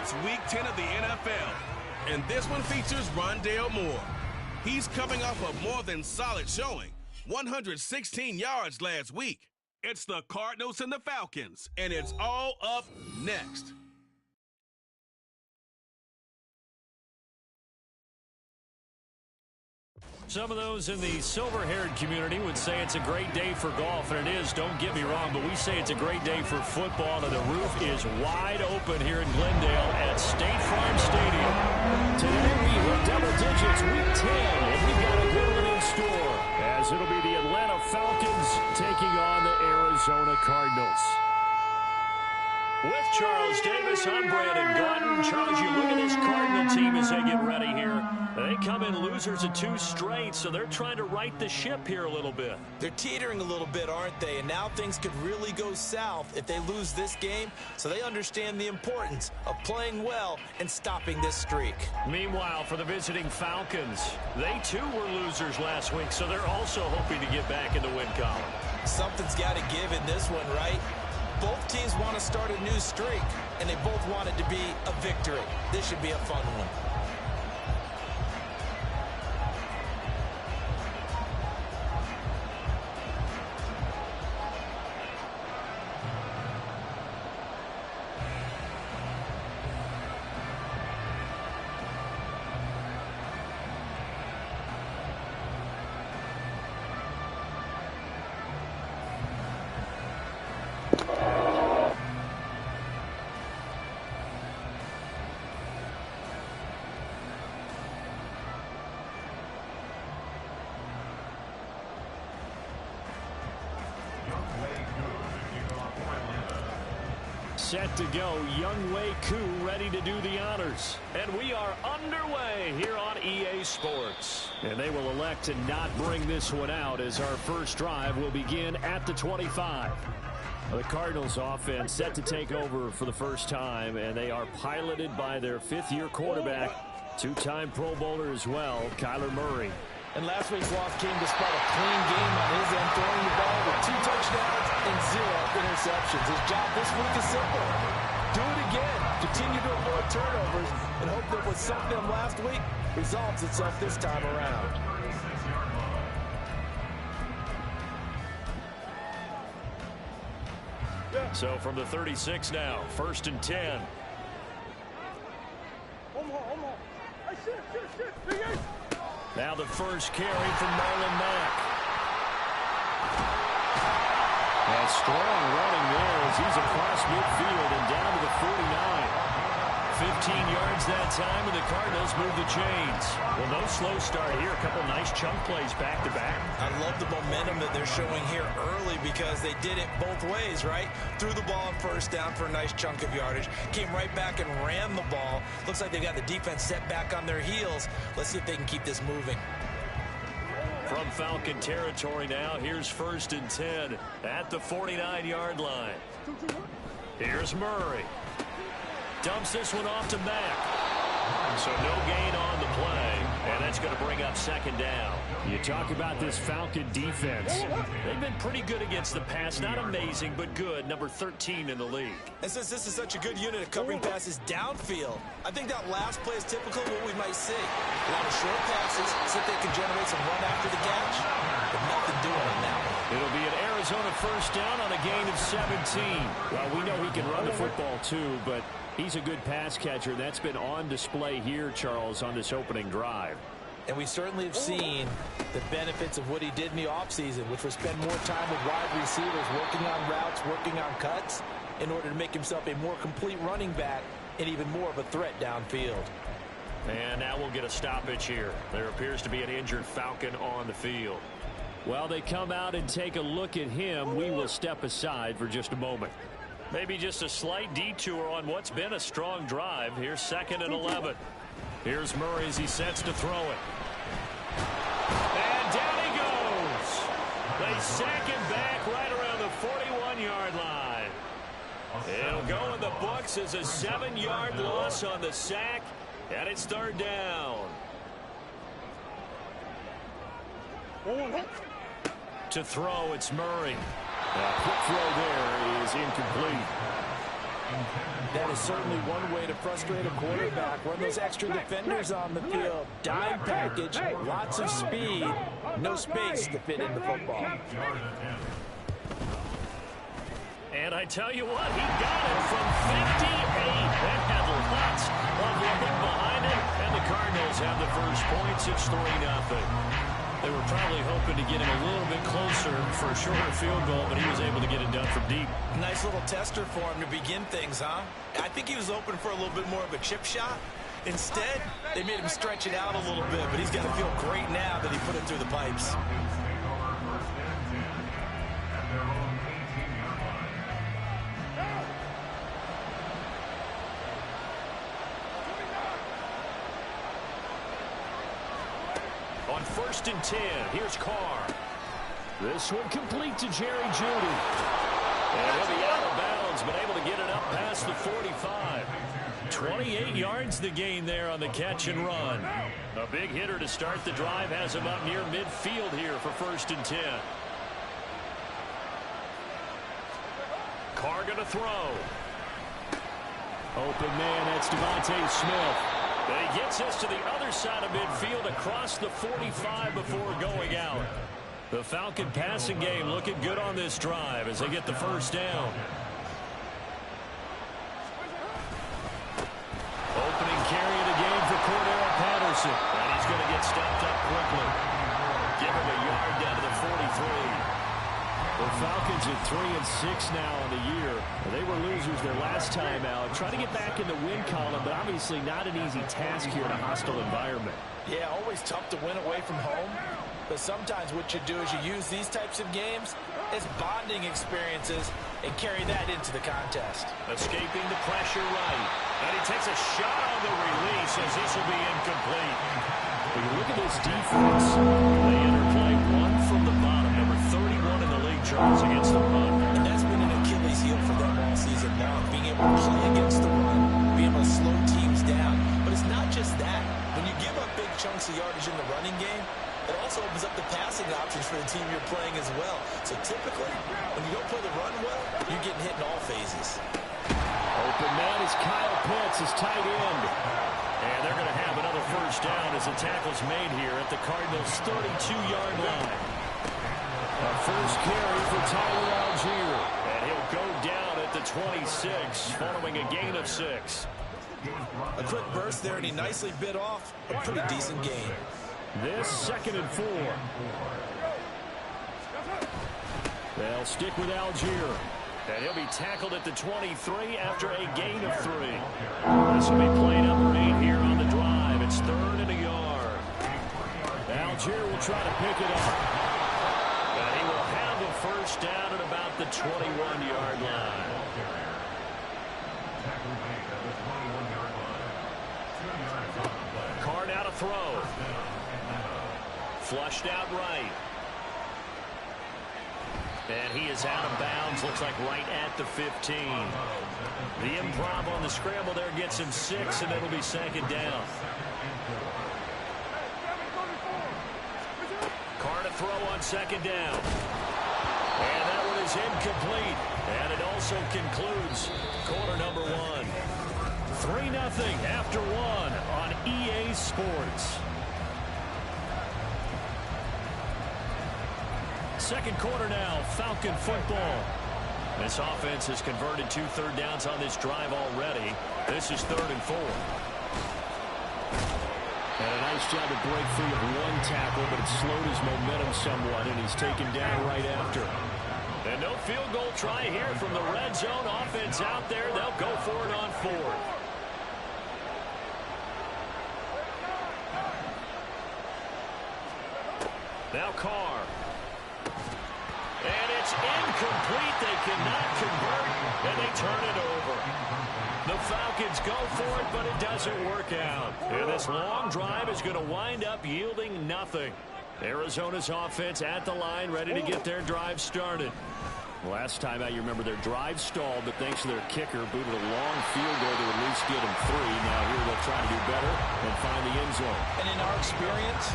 It's Week 10 of the NFL, and this one features Rondale Moore. He's coming off a more than solid showing, 116 yards last week. It's the Cardinals and the Falcons, and it's all up next. Some of those in the silver-haired community would say it's a great day for golf, and it is, don't get me wrong, but we say it's a great day for football, and the roof is wide open here in Glendale at State Farm Stadium. Today we hit double digits, Week 10, and we've got a good one in store, as it'll be the Atlanta Falcons taking on the Arizona Cardinals. With Charles Davis, I'm Brandon Gaudin. Charles, you look at this Cardinal team as they get ready here. They come in losers of 2 straight, so they're trying to right the ship here a little bit. They're teetering a little bit, aren't they? And now things could really go south if they lose this game, so they understand the importance of playing well and stopping this streak. Meanwhile, for the visiting Falcons, they too were losers last week, so they're also hoping to get back in the win column. Something's got to give in this one, right? Both teams want to start a new streak, and they both want it to be a victory. This should be a fun one. Set to go, Younghoe Koo ready to do the honors. And we are underway here on EA Sports. And they will elect to not bring this one out as our first drive will begin at the 25. The Cardinals offense set to take over for the first time, and they are piloted by their 5th-year quarterback, 2-time Pro Bowler as well, Kyler Murray. And last week's loss came despite a clean game on his end, throwing the ball with 2 touchdowns and 0 interceptions. His job this week is simple. Do it again. Continue to avoid turnovers and hope that what sunk them last week resolves itself this time around. So from the 36 now, 1st and 10. Now the first carry from Marlon Mack. A strong running there as he's across midfield and down to the 49. 15 yards that time, and the Cardinals move the chains. Well, no slow start here. A couple nice chunk plays back-to-back. I love the momentum that they're showing here early because they did it both ways, right? Threw the ball on first down for a nice chunk of yardage. Came right back and ran the ball. Looks like they got the defense set back on their heels. Let's see if they can keep this moving. From Falcon territory now, here's 1st and 10 at the 49-yard line. Here's Murray. Dumps this one off to Mack. So no gain on the play, and that's going to bring up 2nd down. You talk about this Falcon defense. They've been pretty good against the pass. Not amazing, but good. Number 13 in the league. And since this is such a good unit of covering passes downfield, I think that last play is typical of what we might see. A lot of short passes so that they can generate some run after the catch, but nothing doing on that one. It'll be an Arizona 1st down on a gain of 17. Well, we know he can run the football too, but he's a good pass catcher. That's been on display here, Charles, on this opening drive. And we certainly have seen the benefits of what he did in the offseason, which was spend more time with wide receivers, working on routes, working on cuts, in order to make himself a more complete running back and even more of a threat downfield. And now we'll get a stoppage here. There appears to be an injured Falcon on the field. While they come out and take a look at him, we will step aside for just a moment. Maybe just a slight detour on what's been a strong drive. Here's 2nd and 11. Here's Murray as he sets to throw it. And down he goes. They sack him back right around the 41-yard line. It'll go in the books as a 7-yard loss on the sack, and it's 3rd down. To throw, it's Murray. A quick throw there is incomplete. That is certainly one way to frustrate a quarterback. Run those extra defenders on the field. Dime package, lots of speed, no space to fit into football. And I tell you what, he got it from 58. That had lots of looking behind it. And the Cardinals have the first points. It's 3-0. They were probably hoping to get him a little bit closer for a shorter field goal, but he was able to get it done from deep. Nice little tester for him to begin things, huh? I think he was open for a little bit more of a chip shot. Instead, they made him stretch it out a little bit, but he's got to feel great now that he put it through the pipes. On 1st and 10, here's Carr. This one complete to Jerry Jeudy. And he'll be out of bounds, but able to get it up past the 45. 28 yards the gain there on the catch and run. A big hitter to start the drive has him up near midfield here for 1st and 10. Carr going to throw. Open man, that's Devontae Smith. And he gets us to the other side of midfield across the 45 before going out. The Falcon passing game looking good on this drive as they get the first down. Opening carry of the game for Cordero Patterson. And he's going to get stopped up quickly. Give him a yard down to the 43. The Falcons at 3-6 now on the year. They were losers their last time out. Trying to get back in the win column, but obviously not an easy task here in a hostile environment. Yeah, always tough to win away from home. But sometimes what you do is you use these types of games as bonding experiences and carry that into the contest. Escaping the pressure right. And he takes a shot on the release as this will be incomplete. When you look at this defense, they enter play one from the bottom, number 31 in the league, Charles, against the run. And that's been an Achilles heel for them all season long, being able to play against the run, being able to slow teams down. But it's not just that. When you give up big chunks of yardage in the running game, it also opens up the passing options for the team you're playing as well. So typically, when you don't play the run well, you're getting hit in all phases. Open man is Kyle Pitts, his tight end. And they're going to have another first down as the tackle's made here at the Cardinals' 32-yard line. A first carry for Tyler Algier. And he'll go down at the 26 following a gain of 6. A quick burst there, and he nicely bit off a pretty decent gain. This 2nd and 4. They'll stick with Algier. And he'll be tackled at the 23 after a gain of 3. This will be played up right here on the drive. It's 3rd and a yard. Algier will try to pick it up. And he will have a first down at about the 21-yard line. Carr now to throw. Flushed out right. And he is out of bounds, looks like right at the 15. The improv on the scramble there gets him 6, and it'll be 2nd down. Carr to throw on 2nd down. And that one is incomplete. And it also concludes quarter number 1. 3-0 after 1 on EA Sports. Second quarter now, Falcon football. This offense has converted 2 third downs on this drive already. This is 3rd and 4. And a nice job to break free of one tackle, but it slowed his momentum somewhat, and he's taken down right after. And no field goal try here from the red zone. Offense out there. They'll go for it on 4th. Now Carr. And it's incomplete. They cannot convert, and they turn it over. The Falcons go for it, but it doesn't work out. And this long drive is going to wind up yielding nothing. Arizona's offense at the line, ready to get their drive started. Last time out, you remember their drive stalled, but thanks to their kicker, booted a long field goal to at least get them 3. Now here they'll try to do better and find the end zone. And in our experience,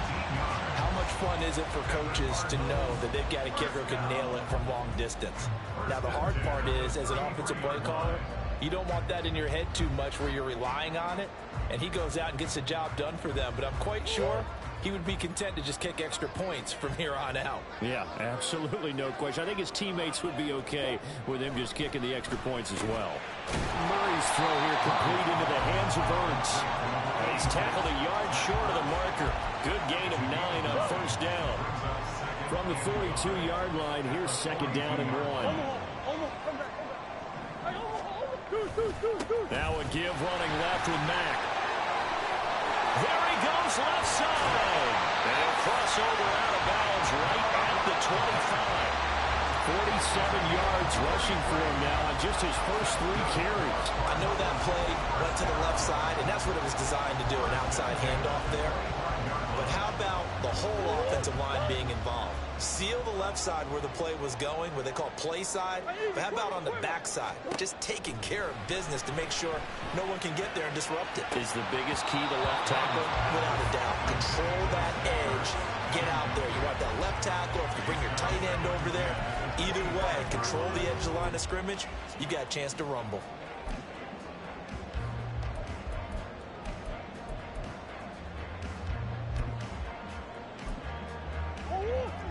how much fun is it for coaches to know that they've got a kicker who can nail it from long distance? Now the hard part is, as an offensive play caller, You don't want that in your head too much where you're relying on it, and he goes out and gets the job done for them. But I'm quite sure he would be content to just kick extra points from here on out. Yeah, absolutely no question. I think his teammates would be okay with him just kicking the extra points as well. Murray's throw here complete into the hands of Ernst. He's tackled a yard short of the marker. Good gain of 9 on first down. From the 42-yard line, here's second down and 1. Now a give running left with Mack. There he goes, left side. And he'll cross over out of bounds right at the 25. 47 yards rushing for him now on just his first 3 carries. I know that play went to the left side, and that's what it was designed to do, an outside handoff there. But how about the whole offensive line being involved? Seal the left side where the play was going, what they call play side. But how about on the back side? Just taking care of business to make sure no one can get there and disrupt it. Is the biggest key to left tackle? Without a doubt. Control that edge. Get out there. You want that left tackle. If you bring your tight end over there, either way, control the edge of the line of scrimmage, you got a chance to rumble.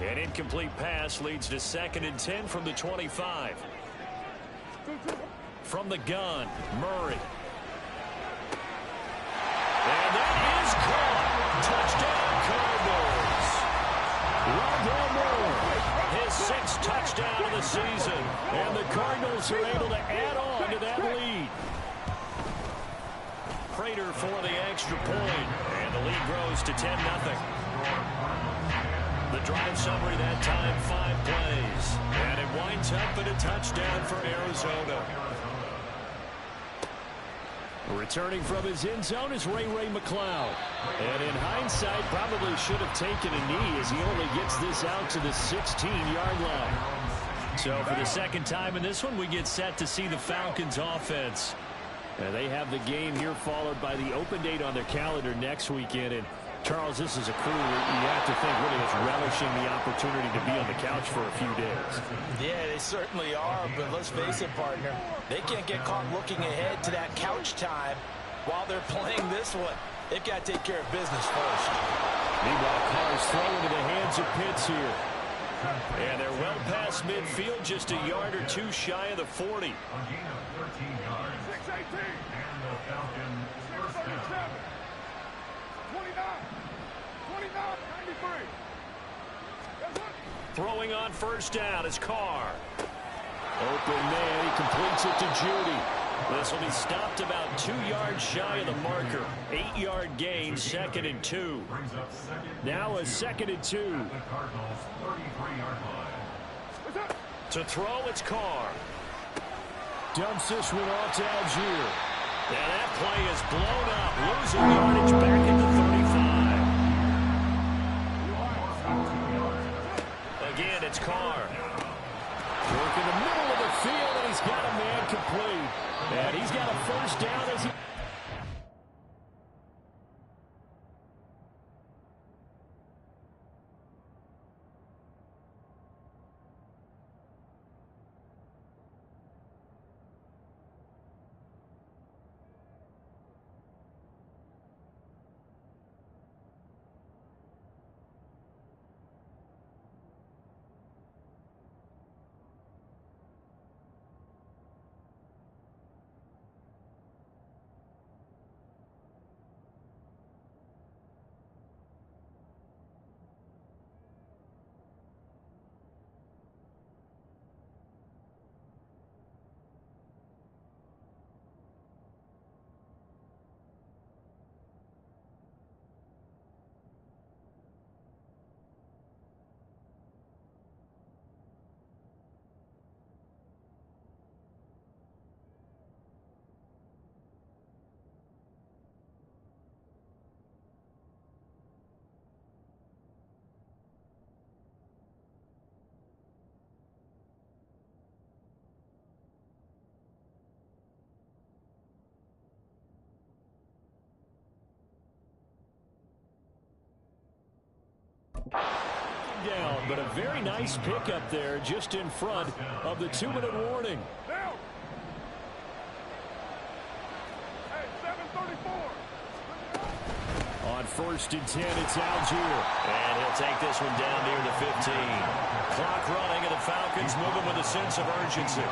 An incomplete pass leads to 2nd and 10 from the 25. From the gun, Murray. And that is caught. Touchdown, Cardinals. Rondale Moore, his 6th touchdown of the season. And the Cardinals are able to add on to that lead. Prater for the extra point. And the lead grows to 10-0. The drive summary that time, 5 plays. And it winds up in a touchdown for Arizona. Returning from his end zone is Ray McCloud. And in hindsight, probably should have taken a knee as he only gets this out to the 16-yard line. So for the second time in this one, we get set to see the Falcons offense. And they have the game here followed by the open date on their calendar next weekend. And Charles, this is a crew that you have to think really is relishing the opportunity to be on the couch for a few days. Yeah, they certainly are, but let's face it, partner. They can't get caught looking ahead to that couch time while they're playing this one. They've got to take care of business first. Meanwhile, Carr's throw into the hands of Pitts here. And they're well past midfield, just a yard or 2 shy of the 40. 6-18. And the Falcons first down. 29-93. Throwing on first down is Carr. Open man, he completes it to Judy. This will be stopped about 2 yards shy of the marker. 8-yard gain, 2nd and 2. Now a 2nd and 2. To throw, it's Carr. Dumps this one off to Algier. And that play is blown up, losing yardage back at the 35. Again, it's Carr. Work in the middle of the field, and he's got a man complete. And he's got a first down as he... down, but a very nice pickup there just in front of the 2-minute warning. On 1st and 10, it's Algier. And he'll take this one down near the 15. Clock running, and the Falcons moving with a sense of urgency.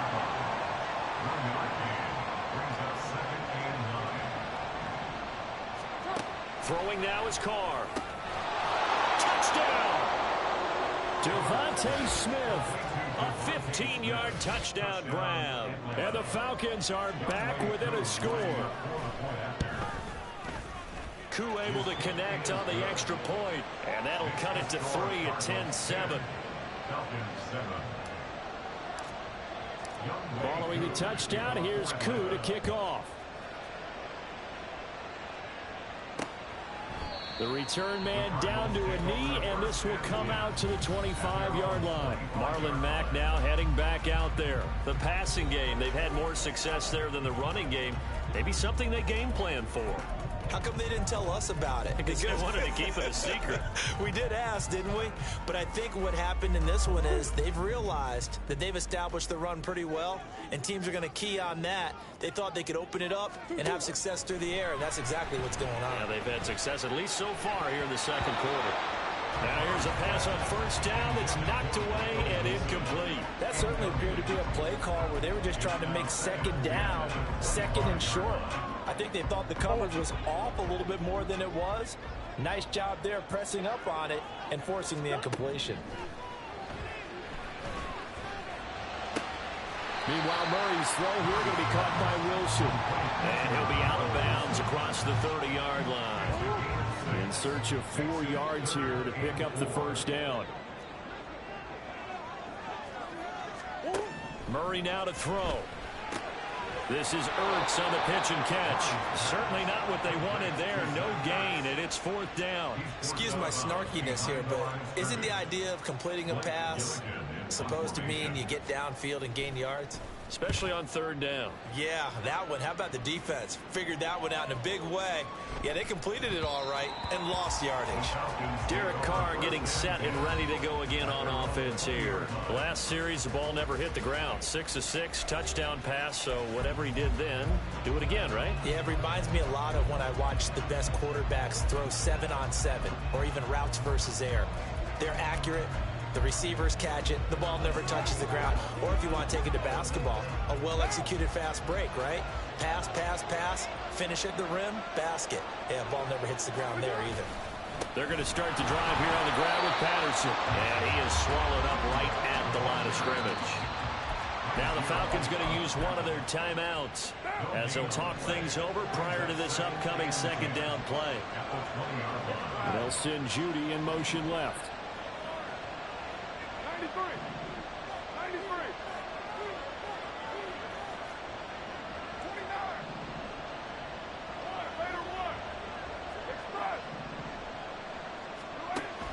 Throwing now is Carr. Touchdown! Devontae Smith. A 15-yard touchdown grab. And the Falcons are back within a score. Koo able to connect on the extra point. And that'll cut it to 3 at 10-7. Following the touchdown, here's Koo to kick off. The return man down to a knee, and this will come out to the 25-yard line. Marlon Mack now heading back out there. The passing game, they've had more success there than the running game. Maybe something they game plan for. How come they didn't tell us about it? Because they wanted to keep it a secret. We did ask, didn't we? But I think what happened in this one is they've realized that they've established the run pretty well, and teams are going to key on that. They thought they could open it up and have success through the air, and that's exactly what's going on. Yeah, they've had success, at least so far, here in the second quarter. Now here's a pass on 1st down that's knocked away and incomplete. That certainly appeared to be a play call where they were just trying to make 2nd down, 2nd and short. I think they thought the coverage was off a little bit more than it was. Nice job there pressing up on it and forcing the incompletion. Meanwhile, Murray's throw here going to be caught by Wilson. And he'll be out of bounds across the 30-yard line. In search of 4 yards here to pick up the 1st down. Murray now to throw. This is Ertz on the pitch and catch. Certainly not what they wanted there. No gain, and it's 4th down. Excuse my snarkiness here, but isn't the idea of completing a pass supposed to mean you get downfield and gain yards? Especially on 3rd down. Yeah, that one. How about the defense? Figured that one out in a big way. Yeah, they completed it all right and lost yardage. Derek Carr getting set and ready to go again on offense here. Last series, the ball never hit the ground. 6 of 6, touchdown pass, so whatever he did then, do it again, right? Yeah, it reminds me a lot of when I watched the best quarterbacks throw 7-on-7 or even routes versus air. They're accurate. The receivers catch it. The ball never touches the ground. Or if you want to take it to basketball, a well-executed fast break, right? Pass, pass, pass, finish at the rim, basket. Yeah, ball never hits the ground there either. They're going to start the drive here on the ground with Patterson. And he is swallowed up right at the line of scrimmage. Now the Falcons going to use one of their timeouts as they'll talk things over prior to this upcoming 2nd down play. They'll send Judy in motion left. 93.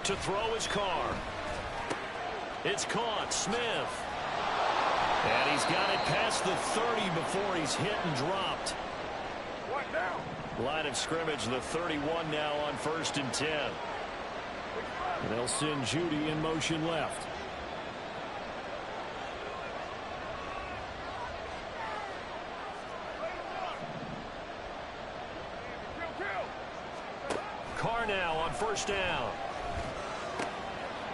To throw is Carr. It's caught. Smith. And he's got it past the 30 before he's hit and dropped. What now? Line of scrimmage, the 31 now on 1st and 10. And they'll send Judy in motion left. Carr now on 1st down.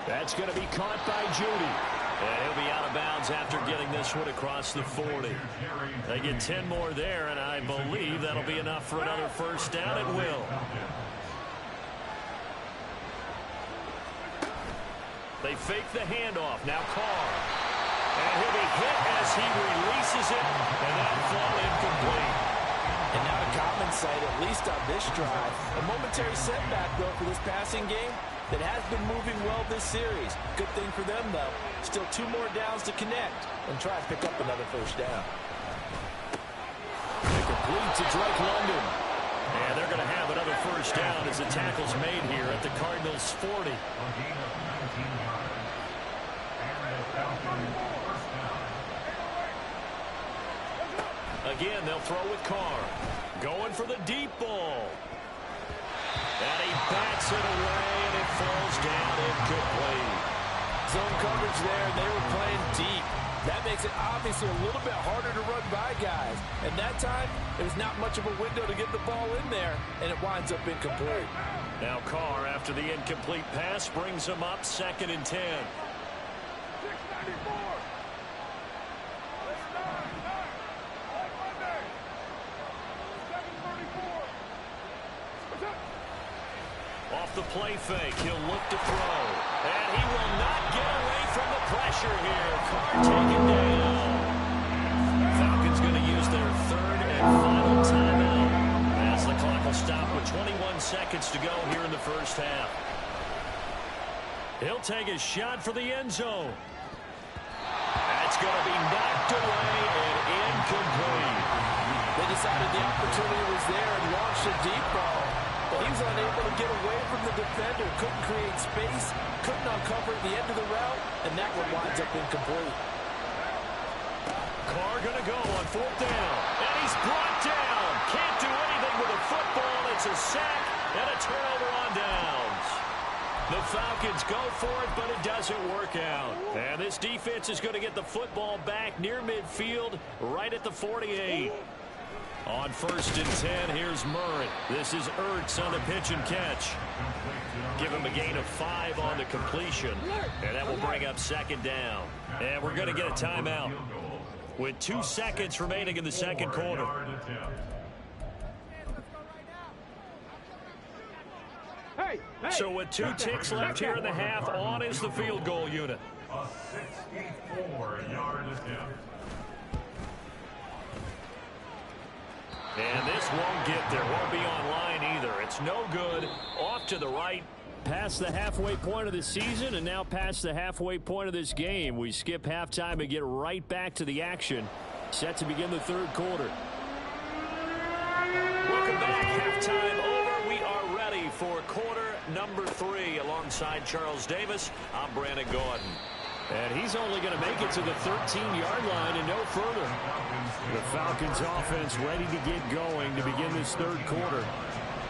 That's going to be caught by Judy. And he'll be out of bounds after getting this one across the 40. They get 10 more there, and I believe that'll be enough for another 1st down. It will. They fake the handoff. Now Carr. And he'll be hit as he releases it, and that'll fall incomplete. And now to common sight, at least on this drive. A momentary setback, though, for this passing game that has been moving well this series. Good thing for them, though. Still 2 more downs to connect and try to pick up another 1st down. They complete to Drake London. And they're going to have another 1st down as the tackle's made here at the Cardinals' 40. Again, they'll throw with Carr. Going for the deep ball. And he bats it away, and it falls down incomplete. Zone coverage there, and they were playing deep. That makes it obviously a little bit harder to run by guys. And that time, it was not much of a window to get the ball in there, and it winds up incomplete. Now Carr, after the incomplete pass, brings him up 2nd and 10. 694. Let's nine. On Monday. 734. Off the play fake, he'll look to throw. And he will not get away from the pressure here. Carr taken down. Falcons going to use their 3rd and final timeout as the clock will stop with 21 seconds to go here in the first half. He'll take a shot for the end zone. That's going to be knocked away and incomplete. They decided the opportunity was there and launched a deep ball. But he was unable to get away from the defender. Couldn't create space. Couldn't uncover the end of the route. And that one winds up incomplete. Carr going to go on 4th down. And he's brought down. Can't do anything with a football. It's a sack and a turnover on downs. The Falcons go for it, but it doesn't work out. And this defense is going to get the football back near midfield, right at the 48. On 1st and 10, here's Murray. This is Ertz on the pitch and catch. Give him a gain of 5 on the completion, and that will bring up 2nd down. And we're going to get a timeout with 2 seconds remaining in the second quarter. So with 2 ticks left here in the half, on is the field goal unit. A 64-yard attempt. And this won't get there. Won't be online either. It's no good. Off to the right. Past the halfway point of the season and now past the halfway point of this game. We skip halftime and get right back to the action. Set to begin the 3rd quarter. Welcome back. Halftime over. We are ready for quarter number 3. Alongside Charles Davis, I'm Brandon Gordon. And he's only going to make it to the 13-yard line and no further. The Falcons offense ready to get going to begin this 3rd quarter.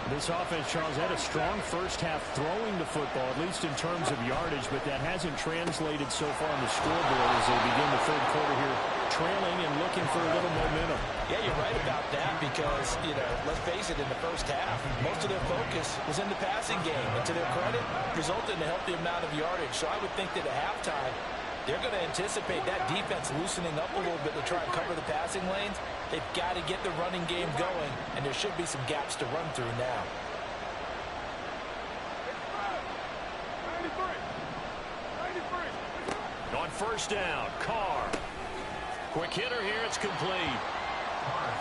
This offense, Charles, had a strong first half throwing the football, at least in terms of yardage, but that hasn't translated so far on the scoreboard as they begin the 3rd quarter here, trailing and looking for a little momentum. Yeah, you're right about that because, let's face it, in the first half, most of their focus was in the passing game. And to their credit, resulted in a healthy amount of yardage. So I would think that at halftime, they're going to anticipate that defense loosening up a little bit to try and cover the passing lanes. They've got to get the running game going, and there should be some gaps to run through now. 93. On 1st down, Carr. Quick hitter here, it's complete.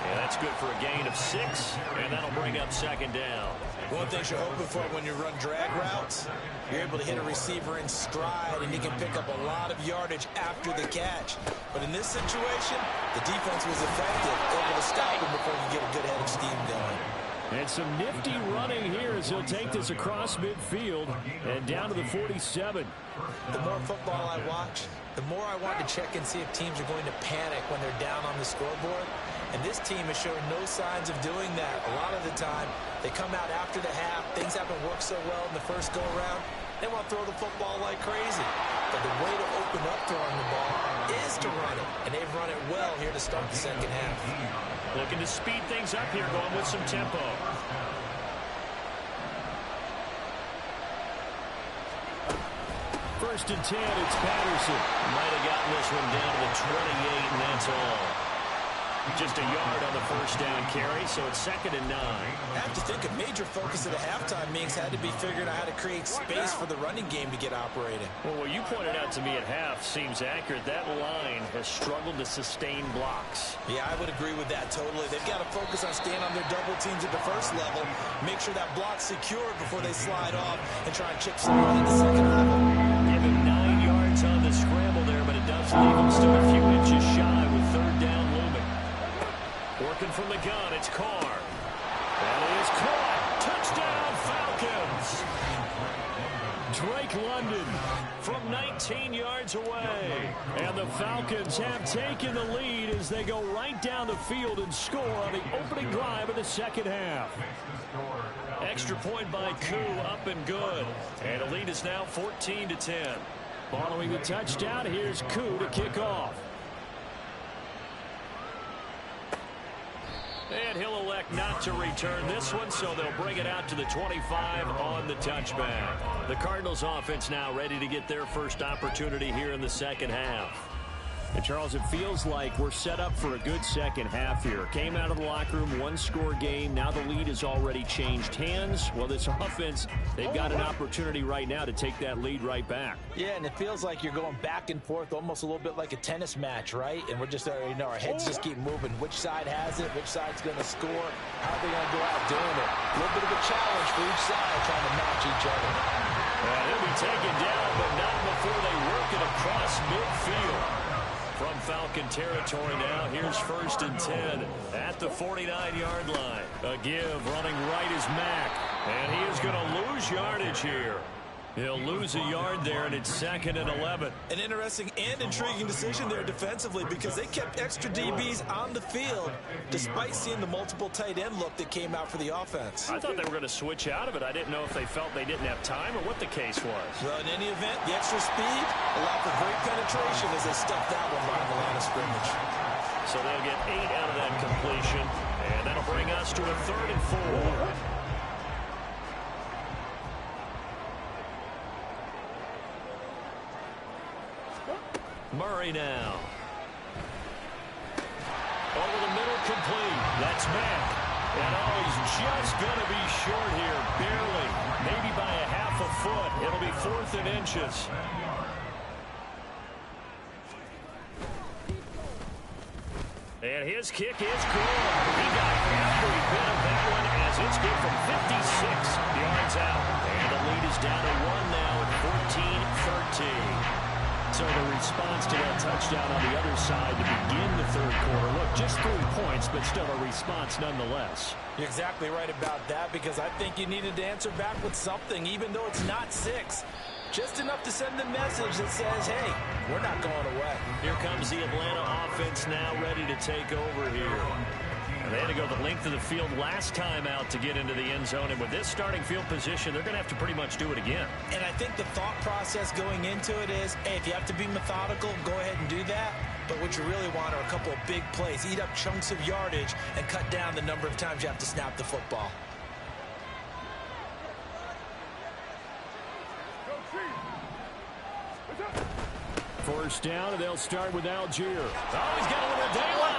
And that's good for a gain of 6, and that'll bring up 2nd down. One thing you're hoping for when you run drag routes, you're able to hit a receiver in stride, and he can pick up a lot of yardage after the catch. But in this situation, the defense was effective, able to stop him before you get a good head of steam going. And some nifty running here as he'll take this across midfield and down to the 47. The more football I watch, the more I want to check and see if teams are going to panic when they're down on the scoreboard. And this team has shown no signs of doing that. A lot of the time, they come out after the half. Things haven't worked so well in the first go-around. They want to throw the football like crazy. But the way to open up throwing the ball is to run it. And they've run it well here to start the second half. Looking to speed things up here, going with some tempo. First and 10, it's Patterson. Might have gotten this one down to the 28, and that's all. Just a yard on the first down carry, so it's 2nd and 9. I have to think a major focus of the halftime meetings had to be figuring out how to create space for the running game to get operating. Well, what you pointed out to me at half seems accurate. That line has struggled to sustain blocks. Yeah, I would agree with that totally. They've got to focus on staying on their double teams at the first level, make sure that block's secured before they slide off, and try and chip someone at the second level. Give him 9 yards on the scramble there, but it does leave him still a few inches shy with 3rd down looming. Working from the gun, it's Carr. That is caught. Touchdown, Falcons. Drake London from 19 yards away. And the Falcons have taken the lead as they go right down the field and score on the opening drive of the second half. Extra point by Koo, up and good. And the lead is now 14-10. Following the touchdown, here's Koo to kick off. And he'll elect not to return this one, so they'll bring it out to the 25 on the touchback. The Cardinals offense now ready to get their first opportunity here in the second half. And Charles, it feels like we're set up for a good second half here. Came out of the locker room, one-score game. Now the lead has already changed hands. Well, this offense, they've got an opportunity right now to take that lead right back. Yeah, and it feels like you're going back and forth almost a little bit like a tennis match, right? And we're just, our heads just keep moving. Which side has it? Which side's going to score? How are they going to go out doing it? A little bit of a challenge for each side trying to match each other. And he'll be taken down, but not before they work it across midfield. From Falcon territory now, here's 1st and 10 at the 49-yard line. A give, running right is Mack, and he is going to lose yardage here. He'll lose a yard there, and it's 2nd and 11. An interesting and intriguing decision there defensively because they kept extra DBs on the field despite seeing the multiple tight end look that came out for the offense. I thought they were going to switch out of it. I didn't know if they felt they didn't have time or what the case was. Well, in any event, the extra speed allowed for great penetration as they stuffed that one behind the line of scrimmage. So they'll get 8 out of that completion, and that'll bring us to a 3rd and 4. Murray now. Over the middle, complete. That's Mack. And he's just going to be short here, barely. Maybe by a half a foot. It'll be 4th and inches. And his kick is good. He got every bit of that one as it's good from 56 yards out. And the lead is down to 1 now at 14-13. So the response to that touchdown on the other side to begin the 3rd quarter. Look, just 3 points, but still a response nonetheless. You're exactly right about that because I think you needed to answer back with something, even though it's not 6. Just enough to send the message that says, hey, we're not going away. Here comes the Atlanta offense now ready to take over here. And they had to go the length of the field last time out to get into the end zone. And with this starting field position, they're going to have to pretty much do it again. And I think the thought process going into it is, hey, if you have to be methodical, go ahead and do that. But what you really want are a couple of big plays. Eat up chunks of yardage and cut down the number of times you have to snap the football. First down, and they'll start with Algier. Oh, he's got a little daylight.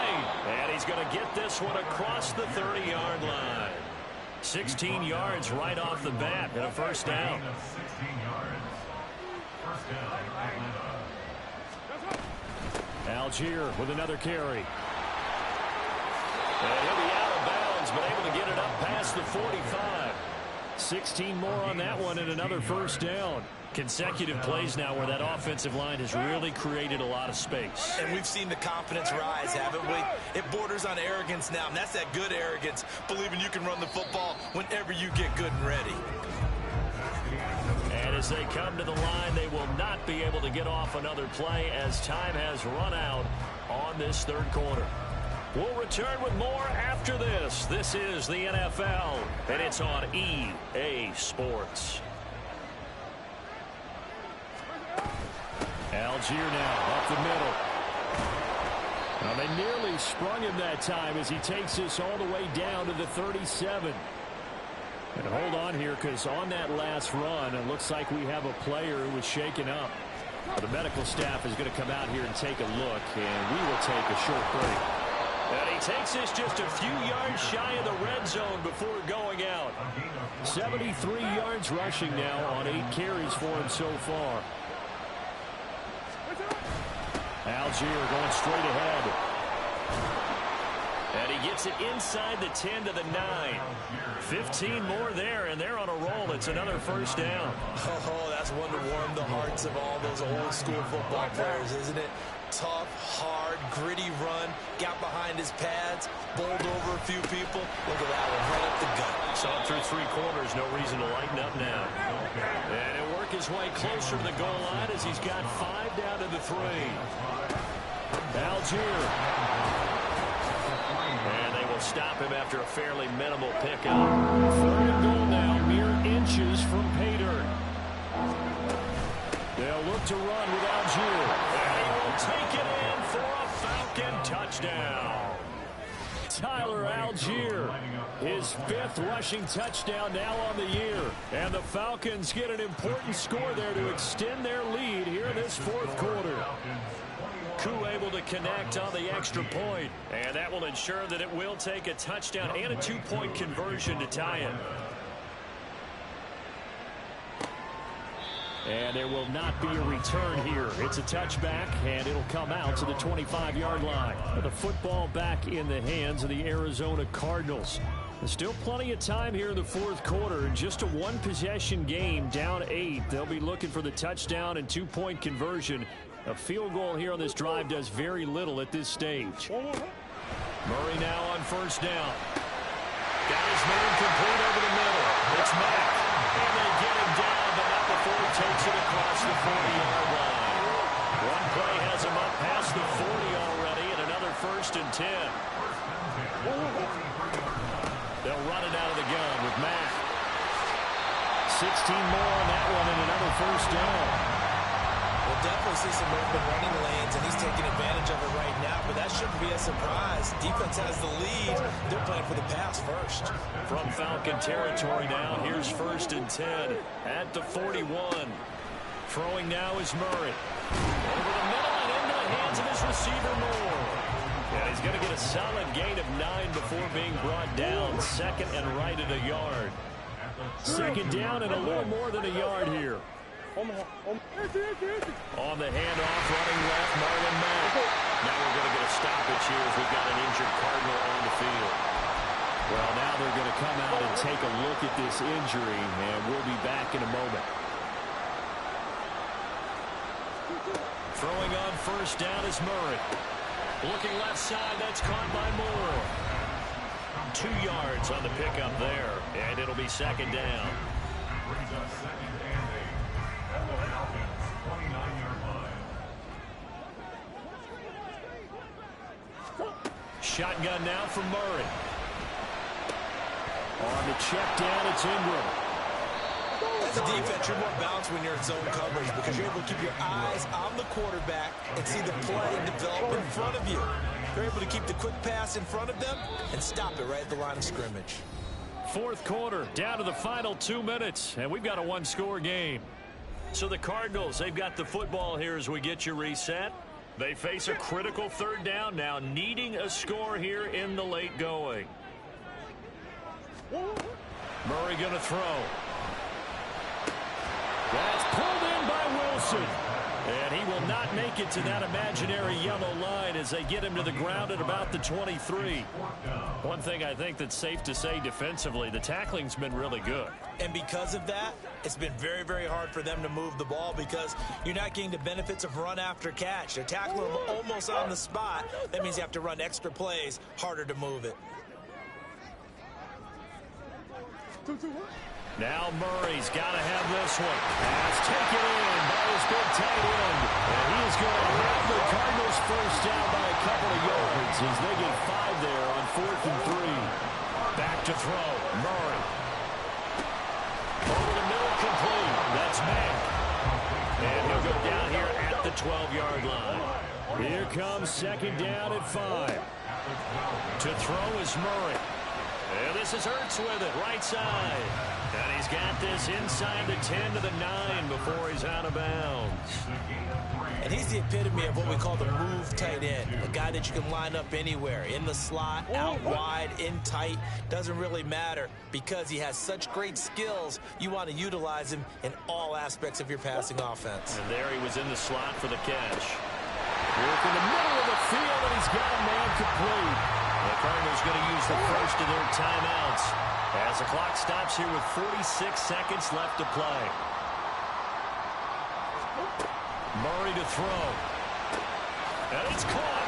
And he's going to get this one across the 30-yard line. 16 yards right off the bat and a first down. 16 yards. First down, Algier with another carry. And he'll be out of bounds, but able to get it up past the 45. 16 more on that one and another first down. Consecutive plays now where that offensive line has really created a lot of space. And we've seen the confidence rise, haven't we? It borders on arrogance now, and that's that good arrogance, believing you can run the football whenever you get good and ready. And as they come to the line, they will not be able to get off another play as time has run out on this 3rd quarter. We'll return with more after this. This is the NFL, and it's on EA Sports. Algier now up the middle. Now they nearly sprung him that time as he takes this all the way down to the 37. And hold on here because on that last run, it looks like we have a player who was shaken up. The medical staff is going to come out here and take a look, and we will take a short break. And he takes this just a few yards shy of the red zone before going out. 73 yards rushing now on 8 carries for him so far. Algier going straight ahead. And he gets it inside the 10 to the 9. 15 more there, and they're on a roll. It's another first down. Oh, that's one to warm the hearts of all those old school football players, isn't it? Tough, hard, gritty run. Got behind his pads, bowled over a few people. Look at that one, right up the gut. Saw through 3 quarters, no reason to lighten up now. And he'll work his way closer to the goal line as he's got 5 down to the 3. Algier. And they will stop him after a fairly minimal pickup. 3rd and goal now, mere inches from Pater. They'll look to run with Algier. And he will take it in for a Falcon touchdown. Tyler Algier. His 5th rushing touchdown now on the year. And the Falcons get an important score there to extend their lead here in this 4th quarter. Koo able to connect on the extra point. And that will ensure that it will take a touchdown and a 2-point conversion to tie it. And there will not be a return here. It's a touchback, and it'll come out to the 25-yard line. The football back in the hands of the Arizona Cardinals. There's still plenty of time here in the 4th quarter. Just a 1-possession game, down 8. They'll be looking for the touchdown and 2-point conversion. A field goal here on this drive does very little at this stage. Murray now on 1st down. Got his man complete over the middle. It's Mack. And they get him down, but not before he takes it across the 40-yard line. One play has him up past the 40 already, and another 1st and 10. They'll run it out of the gun with Mack. 16 more on that one, and another 1st down. We'll definitely see some open running lanes, and he's taking advantage of it right now, but that shouldn't be a surprise. Defense has the lead. They're playing for the pass first. From Falcon territory now, here's 1st and 10 at the 41. Throwing now is Murray. Over the middle and into the hands of his receiver, Moore. And he's going to get a solid gain of 9 before being brought down. 2nd and right at a yard. 2nd down and a little more than a yard here. On the handoff, running left, Marlon Mack. Now we're going to get a stoppage here as we've got an injured Cardinal on the field. Well, now they're going to come out and take a look at this injury, and we'll be back in a moment. Throwing on 1st down is Murray. Looking left side, that's caught by Moore. 2 yards on the pickup there, and it'll be 2nd down. Brings us 2nd and 8. At the Falcons, 29-yard line. Shotgun now from Murray. On the check down, it's Ingram. As a defense, you're more balanced when you're in zone coverage because you're able to keep your eyes on the quarterback and see the play develop in front of you. You're able to keep the quick pass in front of them and stop it right at the line of scrimmage. 4th quarter, down to the final 2 minutes, and we've got a 1-score game. So the Cardinals, they've got the football here as we get you reset. They face a critical 3rd down now, needing a score here in the late going. Murray going to throw. That's pulled in by Wilson. And he will not make it to that imaginary yellow line as they get him to the ground at about the 23. One thing I think that's safe to say defensively, the tackling's been really good. And because of that, it's been very, very hard for them to move the ball because you're not getting the benefits of run after catch. They're tackling them almost on the spot. That means you have to run extra plays, harder to move it. Now Murray's got to have this one. Pass taken in by his big tight end. And he is going to have the Cardinals 1st down by a couple of yards as they get 5 there on 4th and 3. Back to throw. Murray. Over the middle, complete. That's Mack. And he'll go down here at the 12-yard line. Here comes 2nd down at 5. To throw is Murray. And this is Hurts with it, right side. And he's got this inside the 10 to the 9 before he's out of bounds. And he's the epitome of what we call the move tight end. A guy that you can line up anywhere, in the slot, out wide, in tight. Doesn't really matter because he has such great skills. You want to utilize him in all aspects of your passing offense. And there he was in the slot for the catch. Work in the middle of the field, and he's got a man complete. The Cardinals going to use the first of their timeouts as the clock stops here with 46 seconds left to play. Murray to throw. And it's caught.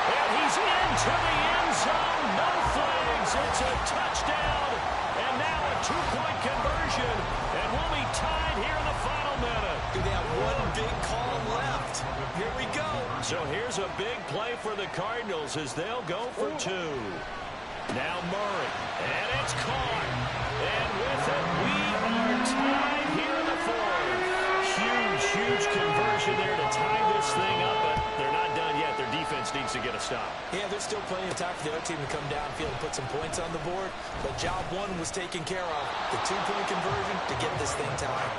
And he's into the end zone. No flags. It's a touchdown. And now a 2-point conversion. And we'll be tied here in the final minute. They have one big call left. Here we go. So here's a big play for the Cardinals as they'll go for 2. Now Murray. And it's caught. And with it, we are tied here in the 4th. Huge conversion there to tie this thing up, but they're not done yet. Their defense defense needs to get a stop. Yeah, there's still plenty of time for the other team to come downfield and put some points on the board. But job one was taken care of. The two-point conversion to get this thing tied.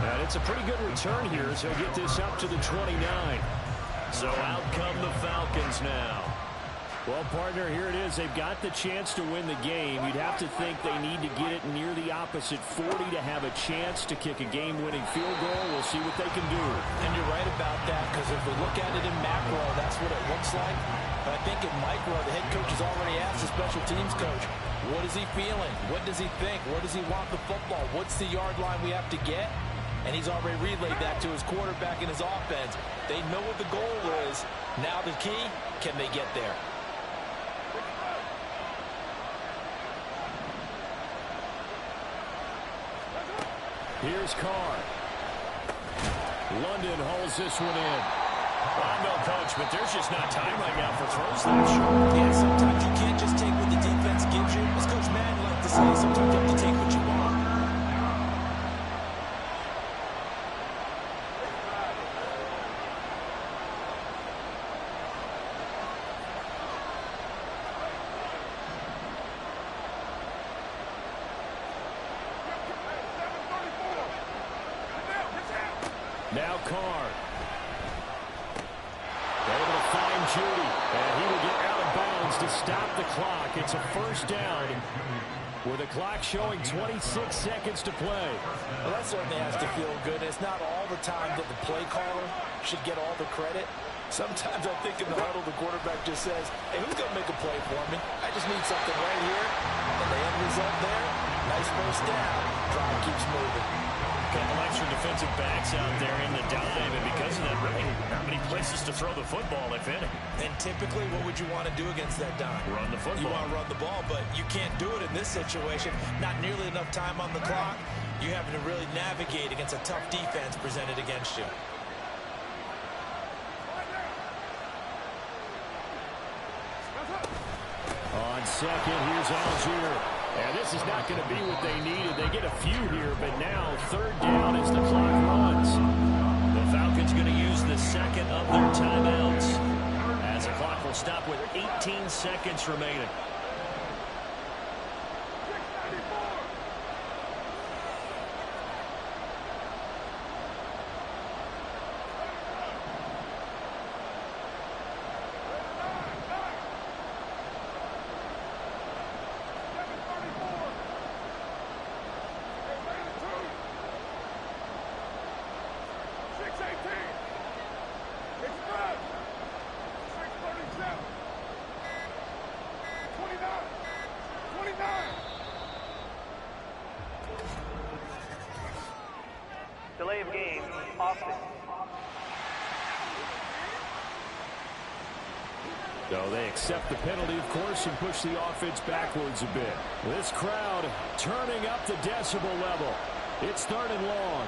And it's a pretty good return here as he'll get this up to the 29. So out come the Falcons now. Well, partner, here it is. They've got the chance to win the game. You'd have to think they need to get it near the opposite 40 to have a chance to kick a game-winning field goal. We'll see what they can do. And you're right about that, because if we look at it in macro, that's what it looks like. But I think in micro, the head coach has already asked the special teams coach, what is he feeling? What does he think? Where does he want the football? What's the yard line we have to get? And he's already relayed that to his quarterback and his offense. They know what the goal is. Now the key, can they get there? Here's Carr. London holds this one in. I know, Coach, but there's just not time right now for throws that short. Yeah, sometimes you can't just take what the defense gives you. As Coach Madden liked to say, sometimes you have to take what you want. Now Carr. Able to find Judy. And he will get out of bounds to stop the clock. It's a first down with the clock showing 26 seconds to play. Well, that certainly has to feel good. It's not all the time that the play caller should get all the credit. Sometimes I think in the huddle, the quarterback just says, hey, who's going to make a play for me? I just need something right here. And the end result there, nice first down. Drive keeps moving. Couple extra defensive backs out there in the dime, and because of that, really not many places to throw the football, if any. And typically, what would you want to do against that dime? Run the football. You want to run the ball, but you can't do it in this situation. Not nearly enough time on the clock. You're having to really navigate against a tough defense presented against you. On second, here's Algier. And this is not going to be what they needed. They get a few here, but now third down as the clock runs. The Falcons going to use the second of their timeouts as the clock will stop with 18 seconds remaining. Delay of game, offense. So they accept the penalty, of course, and push the offense backwards a bit. This crowd turning up the decibel level. It's third and long.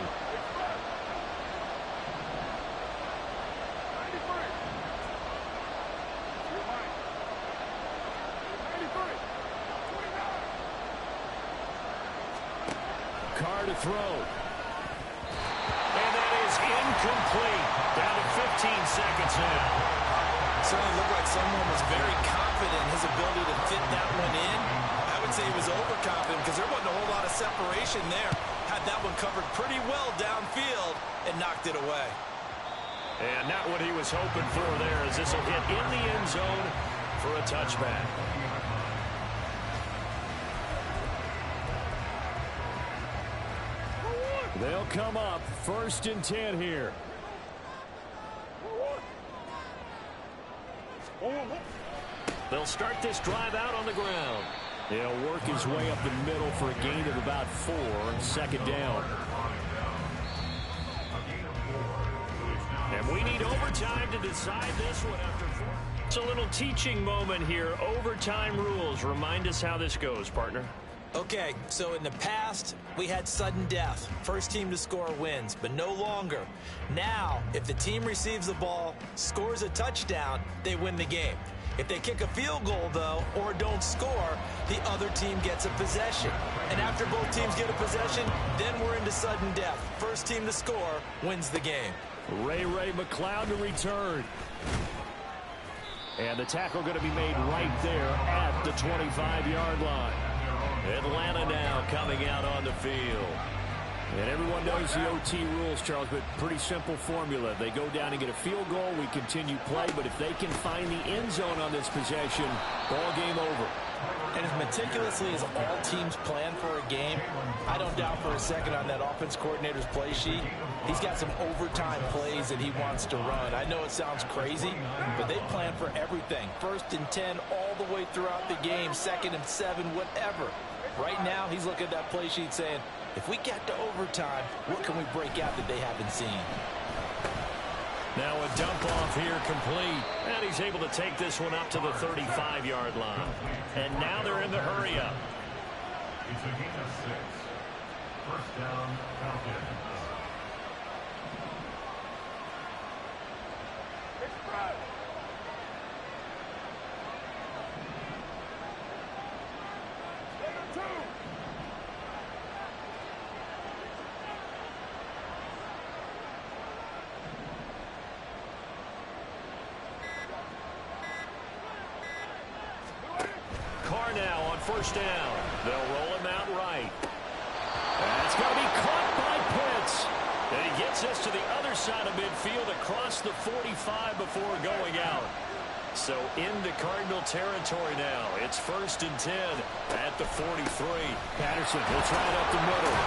Carr to throw. And that is incomplete. Down to 15 seconds now. Certainly looked like someone was very confident in his ability to fit that one in. I would say he was overconfident because there wasn't a whole lot of separation there. Had that one covered pretty well downfield and knocked it away. And not what he was hoping for there, as this will hit in the end zone for a touchback. They'll come up 1st and 10 here. They'll start this drive out on the ground. He'll work his way up the middle for a gain of about 4, second down. And we need overtime to decide this one after 4. It's a little teaching moment here. Overtime rules. Remind us how this goes, partner. Okay, so in the past, we had sudden death. First team to score wins, but no longer. Now, if the team receives the ball, scores a touchdown, they win the game. If they kick a field goal, though, or don't score, the other team gets a possession. And after both teams get a possession, then we're into sudden death. First team to score wins the game. Ray McCloud to return. And the tackle going to be made right there at the 25-yard line. Atlanta now coming out on the field. And everyone knows the OT rules, Charles, but pretty simple formula. They go down and get a field goal, we continue play, but if they can find the end zone on this possession, ball game over. And as meticulously as all teams plan for a game, I don't doubt for a second on that offense coordinator's play sheet, he's got some overtime plays that he wants to run. I know it sounds crazy, but they plan for everything. 1st and 10 all the way throughout the game, 2nd and 7, whatever. Right now, he's looking at that play sheet saying, if we get to overtime, what can we break out that they haven't seen? Now a dump off here complete. And he's able to take this one up to the 35-yard line. And now they're in the hurry up. It's a gain of 6. First down, Falcons. First down. They'll roll him out right. And it's going to be caught by Pitts. And he gets us to the other side of midfield across the 45 before going out. So into Cardinal territory now. It's 1st and 10 at the 43. Patterson hits right up the middle.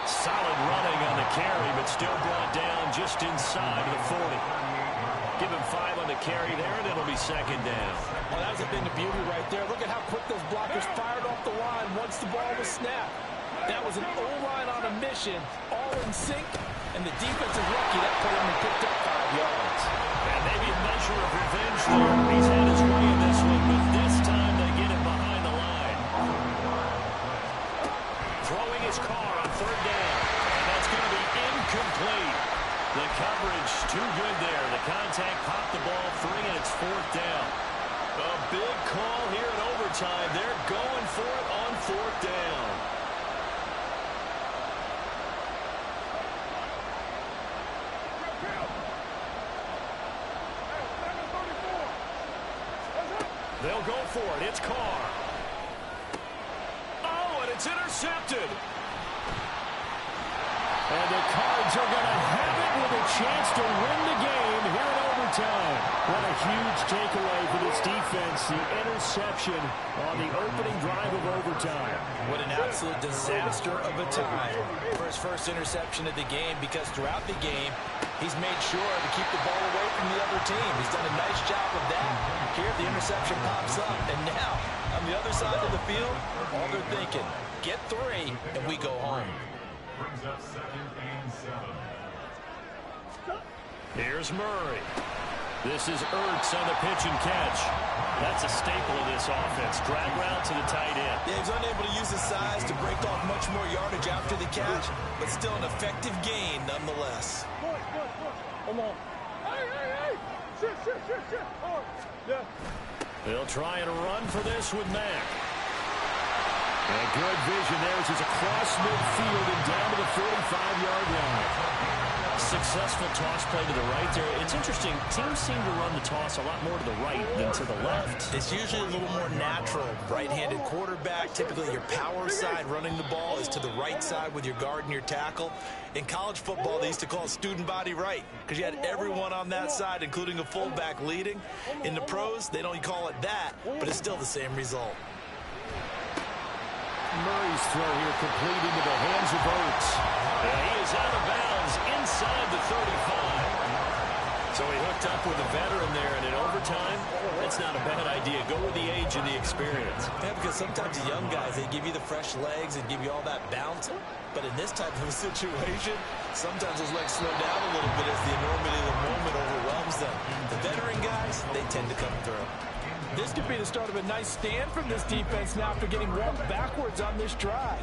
Solid running on the carry, but still brought down just inside the 40. Give him 5 on the carry there, and it'll be 2nd down. Well, that was a thing of beauty right there. Look at how quick those blockers fired off the line once the ball was snapped. That was an O-line on a mission, all in sync, and the defense is lucky that put him and picked up 5 yards. And maybe a measure of revenge there. He's had his way in this one, but this time they get him behind the line. Throwing his car on 3rd down, and that's going to be incomplete. The coverage too good there. The contact popped the ball free, and it's 4th down. A big call here in overtime. They're going for it on 4th down. They'll go for it. It's Carr. Oh, and it's intercepted. And the Cards are going to have it with a chance to win the game here in overtime. What a huge takeaway for this defense. The interception on the opening drive of overtime. What an absolute disaster of a time for his first interception of the game, because throughout the game, he's made sure to keep the ball away from the other team. He's done a nice job of that. Here, the interception pops up, and now, on the other side of the field, all they're thinking, get 3, and we go home. Brings up 2nd and 7. Here's Murray. This is Ertz on the pitch and catch. That's a staple of this offense. Drag route to the tight end. Yeah, he's unable to use his size to break off much more yardage after the catch, but still an effective gain nonetheless. Come on. Hey. Shit. Oh, yeah. They'll try and run for this with Mack. And good vision there as he's across midfield and down to the 45-yard line. Successful toss play to the right there. It's interesting. Teams seem to run the toss a lot more to the right than to the left. It's usually a little more natural. Right-handed quarterback, typically your power side running the ball is to the right side with your guard and your tackle. In college football, they used to call it student body right because you had everyone on that side, including a fullback leading. In the pros, they don't call it that, but it's still the same result. Murray's throw here complete into the hands of Ertz. And he is out of bounds inside the 35. So he hooked up with a veteran there, and in overtime, that's not a bad idea. Go with the age and the experience. Yeah, because sometimes the young guys, they give you the fresh legs and give you all that bounce. But in this type of a situation, sometimes those legs slow down a little bit as the enormity of the moment overwhelms them. The veteran guys, they tend to come through. This could be the start of a nice stand from this defense now after getting walked backwards on this drive.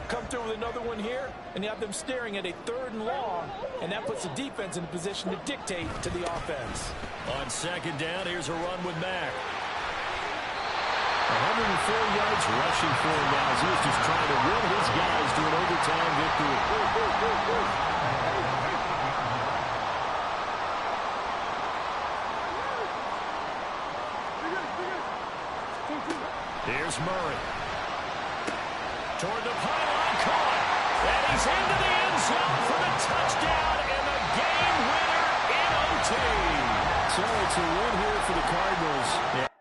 Come through with another one here, and you have them staring at a 3rd and long, and that puts the defense in a position to dictate to the offense. On 2nd down, here's a run with Mack. 104 yards rushing for him now as he was just trying to win his guys to an overtime victory. Here's Murray. Toward the pylon, caught. And he's into the end zone for the touchdown and the game winner in OT. So it's a win here for the Cardinals. Yeah.